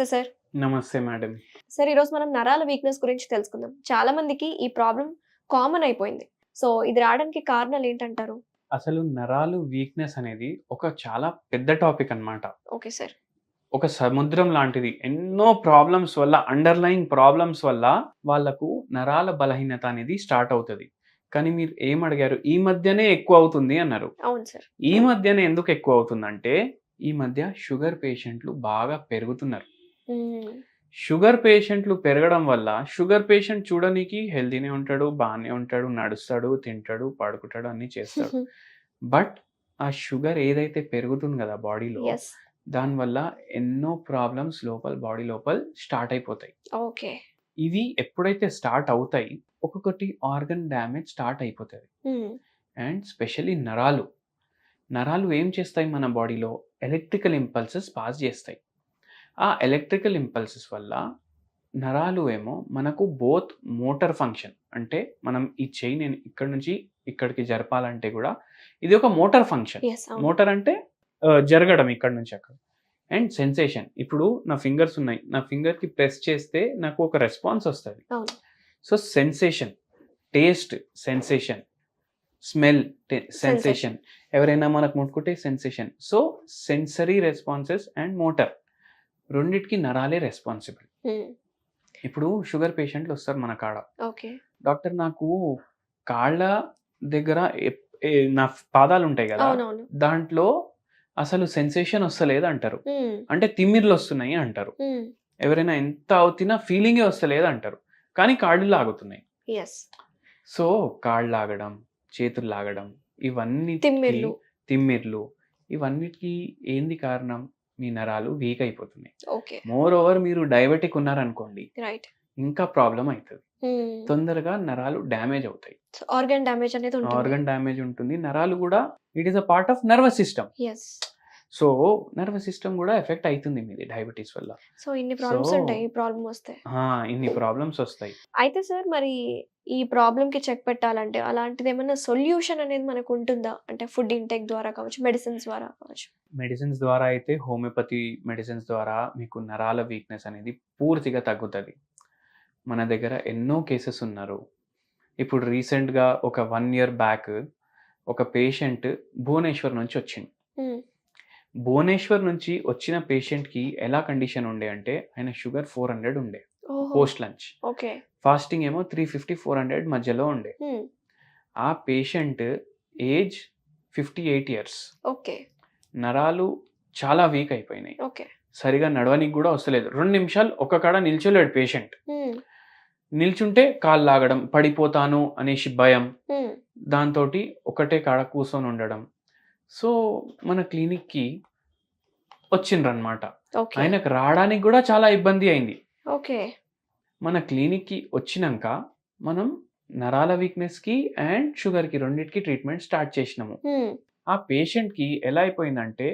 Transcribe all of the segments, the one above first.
నమస్తే సార్. నమస్తే madam. Sir ఈరోజు మనం నరాల వీక్‌నెస్ గురించి తెలుసుకుందాం. చాలా మందికి ఈ ప్రాబ్లమ్ కామన్ అయిపోయింది. సో ఇది రావడానికి కారణాలేంటంటారు? అసలు నరాలు వీక్‌నెస్ అనేది ఒక చాలా పెద్ద టాపిక్ అన్నమాట. Okay sir. ఒక సముద్రం లాంటిది. ఎన్నో ప్రాబ్లమ్స్ వల్ల అండర్‌లయింగ్ ప్రాబ్లమ్స్ వల్ల వాళ్ళకు నరాల బలహీనత అనేది స్టార్ట్ అవుతది. కానీ మీరు ఏమడిగారు? ఈ మధ్యనే ఎక్కువ అవుతుంది అన్నారు. అవును సార్. ఈ మధ్యనే ఎందుకు ఎక్కువ అవుతుందంటే, ఈ మధ్య షుగర్ పేషెంట్‌లు బాగా పెరుగుతున్నారు. హ్మ్. షుగర్ పేషెంట్‌లు పెరగడం వల్ల, షుగర్ పేషెంట్ చూడనీకి హెల్తీనే ఉంటాడు, బానే ఉంటాడు, నడుస్తాడు, తింటాడు, పడుకుంటాడు అన్నీ చేస్తాడు. బట్ ఆ షుగర్ ఏదైతే పెరుగుతుంది గదా బాడీలో, యెస్. దానివల్ల ఎన్నో ప్రాబ్లమ్స్ బాడీ లోపల స్టార్ట్ అయిపోతాయి. ఓకే. ఇవి ఎప్పుడైతే స్టార్ట్ అవుతాయి, ఒక్కొక్కటి ఆర్గన్ డ్యామేజ్ స్టార్ట్ అయిపోతది. హ్మ్. అండ్ స్పెషల్లీ నరాలు. నరాలు ఏం చేస్తాయి మన బాడీలో? ఎలక్ట్రికల్ ఇంపల్సెస్ పాస్ చేస్తాయి. ఆ ఎలక్ట్రికల్ ఇంపల్సెస్ వల్ల నరాలు ఏమో మనకు బోత్ మోటార్ ఫంక్షన్ అంటే మనం ఈ చెయ్యిని ఇక్కడి నుంచి ఇక్కడికి జరపాలంటే కూడా ఇది ఒక మోటార్ ఫంక్షన్. యెస్. అవును. మోటార్ అంటే జరగడం ఇక్కడి నుంచి అక్కడ. And sensation. ఇప్పుడు నా ఫింగర్స్ ఉన్నాయి. నా ఫింగర్‌కి ప్రెస్ చేస్తే నాకు ఒక రెస్పాన్స్ వస్తది. అవును. So sensation, taste sensation, smell sensation. ఎవరైనా మనకు ముట్టుకుంటే sensation. So sensory responses and motor రెండిటికి నరాలే రెస్పాన్సిబుల్. హ్మ్. ఇప్పుడు షుగర్ పేషెంట్లు వస్తారు మన కాడ. ఓకే. డాక్టర్ నాకు కాళ్ళ దగ్గర నా పాదాలు ఉంటాయి కదా, అవునవును. దాంట్లో అసలు సెన్సేషన్ వస్తలేదు అంటారు. హ్మ్. అంటే తిమ్మిర్లు వస్తున్నాయి అంటారు. హ్మ్. ఎవరైనా ఎంత అవుతున్నా ఫీలింగే వస్తలేదు అంటారు. కానీ కాళ్ళు లాగుతున్నాయి. యెస్. సో కాళ్ళు లాగడం, చేతులు లాగడం ఇవన్నిటికి తిమ్మిర్లు. తిమ్మిర్లు ఇవన్నిటికి ఏంది కారణం? మీ నరాలు వీక్ అయిపోతున్నాయి. ఓకే. మోర్ ఓవర్ మీరు డయాబెటిక్ ఉన్నారనుకోండి, రైట్. ఇంకా ప్రాబ్లమ్ అయితది. హ్మ్. తొందరగా నరాలు డ్యామేజ్ అవుతాయి. సో ఆర్గాన్ డ్యామేజ్ అనేది ఉంటుంది. ఆర్గన్ డ్యామేజ్ ఉంటుంది. నరాలు కూడా it is a part of nervous system. Yes. So nervous system కూడా ఎఫెక్ట్ అయితుంది మీది డయాబెటిస్ వల్ల. సో ఇన్ని సో ప్రాబ్లమ్స్ ఉంటాయి. ఈ ప్రాబ్లమ్ వస్తే. ఇన్ని ప్రాబ్లమ్స్ వస్తాయి. అయితే సార్ మరి ఈ ప్రాబ్లమ్‌కి చెక్ పెట్టాలంటే అలాంటిదేమన్నా సొల్యూషన్ అనేది మనకు ఉంటుందా? అంటే ఫుడ్ ఇంటేక్ ద్వారా కావచ్చు, మెడిసిన్స్ ద్వారా కావచ్చు. మెడిసిన్స్ ద్వారా అయితే హోమియోపతి మెడిసిన్స్ ద్వారా మీకు నరాల వీక్‌నెస్ అనేది పూర్తిగా తగ్గుతది. మన దగ్గర ఎన్నో కేసెస్ ఉన్నారు. ఇప్పుడు రీసెంట్‌గా ఒక 1 ఇయర్ బ్యాక్ ఒక పేషెంట్ భువనేశ్వర్ నుంచి వచ్చిండు. హ్మ్. భువనేశ్వర్ నుంచి వచ్చిన పేషెంట్‌కి ఎలా కండిషన్ ఉండే అంటే ఆయన షుగర్ 400 ఉండే ఓహో! Post lunch. ఓకే. ఫాస్టింగ్ ఏమో 350, 400 మధ్యలో ఉండే. హ్మ్. ఆ పేషెంట్ ఏజ్ 58 ఇయర్స్. ఓకే. నరాలు చాలా వీక్ అయిపోయినాయి. ఓకే. సరిగా నడవనికి గూడా వస్తలేదు. 2 నిమిషాలు ఒక కాడ నిల్చోలేడు పేషెంట్. హ్మ్. నిల్చుంటే కాళ్ళు లాగడం, పడిపోతాను అనేసి భయం. హ్మ్. దాంతోటి ఒకటే కాడ కూసొని ఉండడం. సో మన క్లినిక్‌కి వచ్చిండ్రనమాట. ఓకే. ఆయనకు రాడానికి గూడా చాలా ఇబ్బంది అయింది. ఓకే. మన క్లినిక్‌కి వచ్చినంక మనం నరాల వీక్‌నెస్‌కి అండ్ షుగర్‌కి రెండిటికి ట్రీట్మెంట్ స్టార్ట్ చేసినాము. హ్మ్. ఆ పేషెంట్‌కి ఎలా అయిపోయిందంటే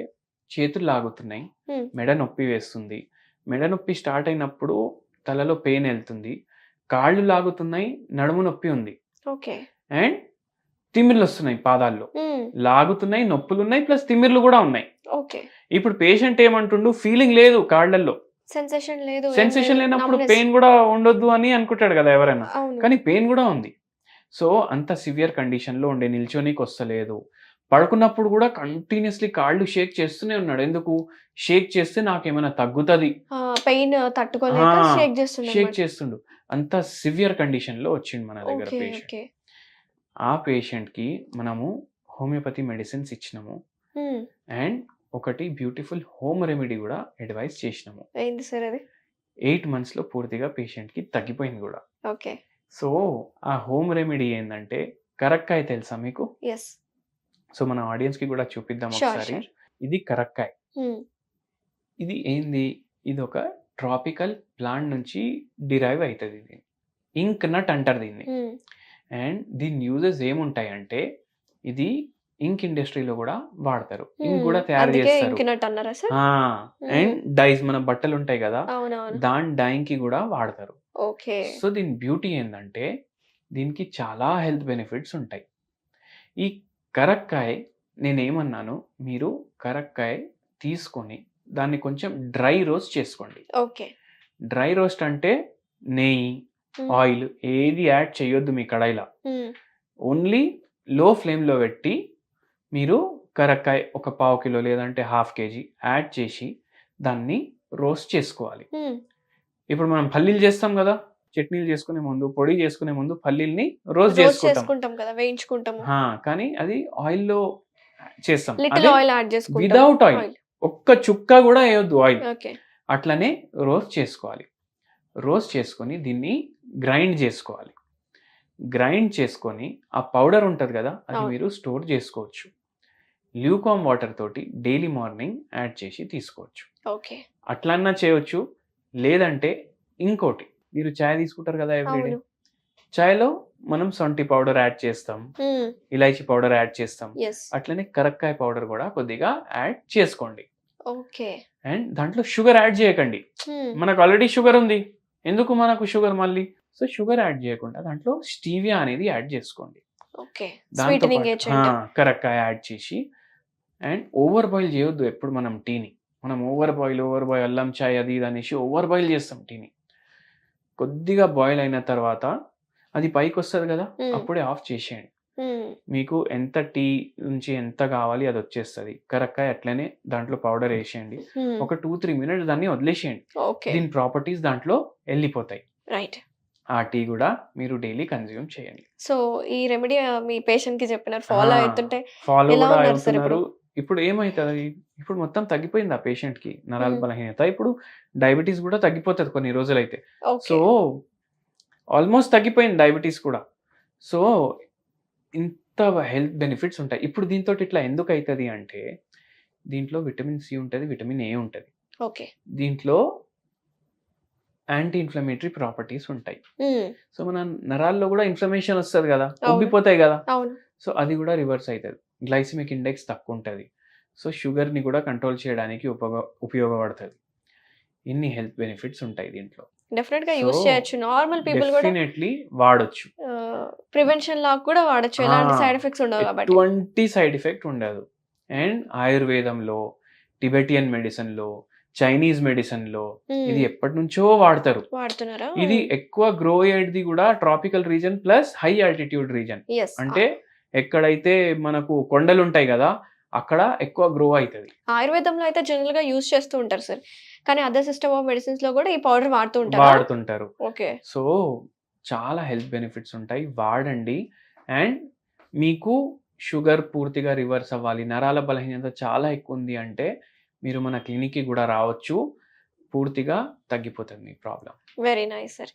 చేతులు లాగుతున్నాయి, హ్మ్. మెడ నొప్పి వేస్తుంది. మెడ నొప్పి స్టార్ట్ అయినప్పుడు తలలో పెయిన్ ఎళ్తుంది. కాళ్ళు లాగుతున్నాయి, నడుము నొప్పి ఉంది. ఓకే. అండ్ తిమ్మిర్లొస్తున్నాయి పాదాల్లో. హ్మ్. లాగుతున్నాయి, నొప్పులున్నాయి ప్లస్ తిమ్మిర్లు గూడా ఉన్నాయి. ఓకే. ఇప్పుడు పేషెంట్ ఏమంటుండు ఫీలింగ్ లేదు కాళ్ళల్లో. సెన్సేషన్ లేదు. ఏం సెన్సేషన్ లేదు. లేనప్పుడు నమ్నెస్. పెయిన్ గూడా ఉండొద్దు అని అనుకుంటాడు గదా ఎవరైనా. అవును. కానీ పెయిన్ గూడా ఉంది. సో, అంత సివియర్ కండిషన్‌లో ఉండే నిల్చోనీకొస్తలేదు. పడుకున్నప్పుడు గూడా కంటిన్యూయస్‌లీ కాళ్ళు షేక్ చేస్తూనే ఉన్నాడు. ఎందుకు? షేక్ చేస్తే నాకేమైనా తగ్గుతది. పెయిన్ తట్టుకోలేక ఆ! షేక్ షేక్ చేస్తుండన్నమాట. చేస్తుండు. అంత సివియర్ కండిషన్‌లో వచ్చిండు మన దగ్గర ఓకే. పేషెంట్. ఓకే. ఆ పేషెంట్‌కి మనము హోమియోపతి మెడిసిన్స్ ఇచ్చినాము. హ్మ్. అండ్ ఒకటి బ్యూటిఫుల్ హోమ్ రెమెడీ గూడా అడ్వైస్ చేసినాము. ఏంటి సార్ అది? 8 మంత్స్‌లో పూర్తిగా పేషెంట్‌కి తగ్గిపోయింది గూడా. ఓకే. సో, ఆ హోమ్ రెమెడీ ఏందంటే కరక్కాయ తెలుసా మీకు? యెస్. సో, మన ఆడియన్స్‌కి గూడా చూపిద్దాం షూర్. ఒకసారి. షూర్. ఇది కరక్కాయ. హ్మ్. ఇది ఏంది? ఇదొక ట్రాపికల్ ప్లాంట్ నుంచి డిరైవ్ అయితదిది. ఇంక్ నట్ అంటారు దీన్ని. హ్మ్. అండ్ దీని యూజెస్ ఏముంటాయంటే, ఇది ఇంక్ ఇండస్ట్రీలో గూడా వాడతారు. ఇంక్ హ్మ్. గూడా తయారు అందుకే జేస్తారు. ఇంకినట్ అన్నారా సార్? ఆ! అండ్ హ్మ్. డైస్ మన బట్టలుంటాయి గదా, అవునవును. దాని డైయింగ్‌కి గూడా వాడతారు. ఓకే. సో, దీని బ్యూటీ ఏందంటే, దీనికి చాలా హెల్త్ బెనిఫిట్స్ ఉంటాయి. ఈ కరక్కాయ నేనేమన్నాను, మీరు కరక్కాయ తీసుకొని దాన్ని కొంచెం డ్రై రోస్ట్ చేసుకోండి. ఓకే. డ్రై రోస్ట్ అంటే నెయ్యి, హ్మ్. ఆయిల్ ఏది యాడ్ చేయొద్దు మీ కడాయిలో. హ్మ్. ఓన్లీ లో ఫ్లేమ్‌లో పెట్టి మీరు కరక్కాయ ఒక పావు కిలో లేదంటే హాఫ్ కేజీ యాడ్ చేసి దాన్ని రోస్ట్ చేసుకోవాలి. హ్మ్. ఇప్పుడు మనం పల్లీలు చేస్తాం గదా! చట్నీలు చేసుకునే ముందు, పొడి చేసుకునే ముందు పల్లీల్ని రోస్ట్ రోస్ట్ చేసుకుంటాం. చేసుకుంటాం కదా! వేయించుకుంటాము. కానీ అది ఆయిల్‌లో చేస్తాం. లిటిల్ అదే ఆయిల్ యాడ్ చేసుకుంటాం. Without oil. ఆయిల్. ఒక్క చుక్క గూడా ఎయొద్దు ఆయిల్. ఓకే. అట్లనే రోస్ట్ చేసుకోవాలి. రోస్ట్ చేసుకొని దీన్ని గ్రైండ్ చేసుకోవాలి. గ్రైండ్ చేసుకొని ఆ పౌడర్ ఉంటది గదా! అది అవును. మీరు స్టోర్ చేసుకోవచ్చు. ల్యూకార్మ్ వాటర్ తోటి డైలీ మార్నింగ్ యాడ్ చేసి తీసుకోవచ్చు. ఓకే. అట్లన్నా చేయొచ్చు. లేదంటే ఇంకోటి మీరు చాయ్ తీసుకుంటారు గదా! ఎవ్రీడే. అవును. చాయ్‌లో మనం సొంటి పౌడర్ యాడ్ చేస్తాం. హ్మ్. ఇలాచీ పౌడర్ యాడ్ చేస్తాం. యెస్. అట్లనే కరక్కాయ పౌడర్ గూడా కొద్దిగా యాడ్ చేసుకోండి. ఓకే. అండ్ దాంట్లో షుగర్ యాడ్ చేయకండి. హ్మ్. మనకు ఆల్రెడీ షుగర్ ఉంది. ఎందుకు మనకు షుగర్ మళ్ళీ? సో, షుగర్ యాడ్ చేయకుండా దాంట్లో స్టీవియా అనేది యాడ్ చేసుకోండి. ఓకే. దాంతో స్వీటనింగ్ పాటు ఏజెంట్. కరక్కాయ యాడ్ చేసి అండ్ ఓవర్ బాయిల్ చేయొద్దు ఎప్పుడు మనం టీని. మనం ఓవర్ బాయిల్ అల్లం చాయ్ అది ఇది అనేసి ఓవర్ బాయిల్ చేస్తాం టీని. కొద్దిగా బాయిల్ అయిన తర్వాత అది పైకొస్తది గదా! హ్మ్. అప్పుడే ఆఫ్ చేసేయండి. హ్మ్. మీకు ఎంత టీ నుంచి ఎంత కావాలి అదొచ్చేస్తది. కరక్కాయ అట్లనే దాంట్లో పౌడర్ ఏసేయండి. హ్మ్. ఒక 2, 3 మినిట్స్ దాన్ని వదిలేసేయండి. ఓకే. దీని ప్రాపర్టీస్ దాంట్లో ఎళ్ళిపోతాయి. రైట్. ఆ టీ గూడా మీరు డైలీ కన్జ్యూమ్ చేయండి. సో, ఈ రెమెడీ మీ పేషెంట్‌కి చెప్పినారు. ఫాలో అయితుంటే ఫాలో ఎలా గూడా ఉన్నారు సార్ ఇప్పుడు? అవుతున్నారు. ఇప్పుడు ఏమైతది? ఇప్పుడు మొత్తం తగ్గిపోయింది ఆ పేషెంట్‌కి నరాల హ్మ్. బలహీనత. ఇప్పుడు డయాబెటిస్ గూడా తగ్గిపోతది కొన్ని రోజులైతే. ఓకే. సో, ఆల్‌మోస్ట్ తగ్గిపోయింది డయాబెటిస్ కూడా. సో, ఇంత హెల్త్ బెనిఫిట్స్ ఉంటాయి. ఇప్పుడు దీనితోటి ఇట్లా ఎందుకైతది అంటే, దీంట్లో విటమిన్ సి ఉంటది, విటమిన్ ఏ ఉంటది. ఓకే. దీంట్లో యాంటీ ఇన్‌ఫ్లమేటరీ ప్రాపర్టీస్ ఉంటాయి. హ్మ్. సో, మన నరాల్లో గూడా ఇన్‌ఫ్లమేషన్ ఒస్తది గదా! అవును. ఉబ్బిపోతాయి గదా! అవును. సో, అది గూడా రివర్స్ అయితది. గ్లైసెమిక్ ఇండెక్స్ తక్కువుంటది. సో, షుగర్‌ని గూడా కంట్రోల్ చేయడానికి ఉపయోగపడతది. ఇన్ని హెల్త్ బెనిఫిట్స్ ఉంటాయి దీంట్లో. డెఫినిట్‌గా సో, యూజ్ చేయొచ్చు. నార్మల్ పీపుల్ గూడా డెఫినైట్‌లీ వాడొచ్చు. ప్రివెన్షన్ లాగా కూడా వాడొచ్చు. ఎలాంటి ఆ! సైడ్ ఎఫెక్ట్స్ ఉండవు కాబట్టి. ఎటువంటి సైడ్ ఎఫెక్ట్ ఉండదు. అండ్ ఆయుర్వేదంలో, టిబెటియన్ మెడిసిన్‌లో, చైనీస్ మెడిసిన్‌లో ఇది హ్మ్. ఎప్పటినుంచో వాడతారు. వాడుతున్నారా? ఇది ఎక్కువ గ్రో అయ్యేది గూడా tropical region plus high altitude region. Yes. అంటే ఎక్కడైతే మనకు కొండలుంటాయి గదా! అక్కడ ఎక్కువ గ్రో అయితది. ఆయుర్వేదంలో అయితే జనరల్‌గా యూజ్ చేస్తూ ఉంటారు సార్. కానీ అదర్ సిస్టమ్ ఆఫ్ మెడిసిన్స్‌లో గూడా ఈ పౌడర్ వాడుతూ ఉంటారా? వాడుతుంటారు. ఓకే. సో, చాలా హెల్త్ బెనిఫిట్స్ ఉంటాయి. వాడండి. అండ్ మీకు షుగర్ పూర్తిగా రివర్స్ అవ్వాలి, నరాల బలహీనత చాలా ఎక్కువుంది అంటే, మీరు మన క్లినిక్‌కి గూడా రావచ్చు. పూర్తిగా తగ్గిపోతది మీ ప్రాబ్లమ్. Very nice sir.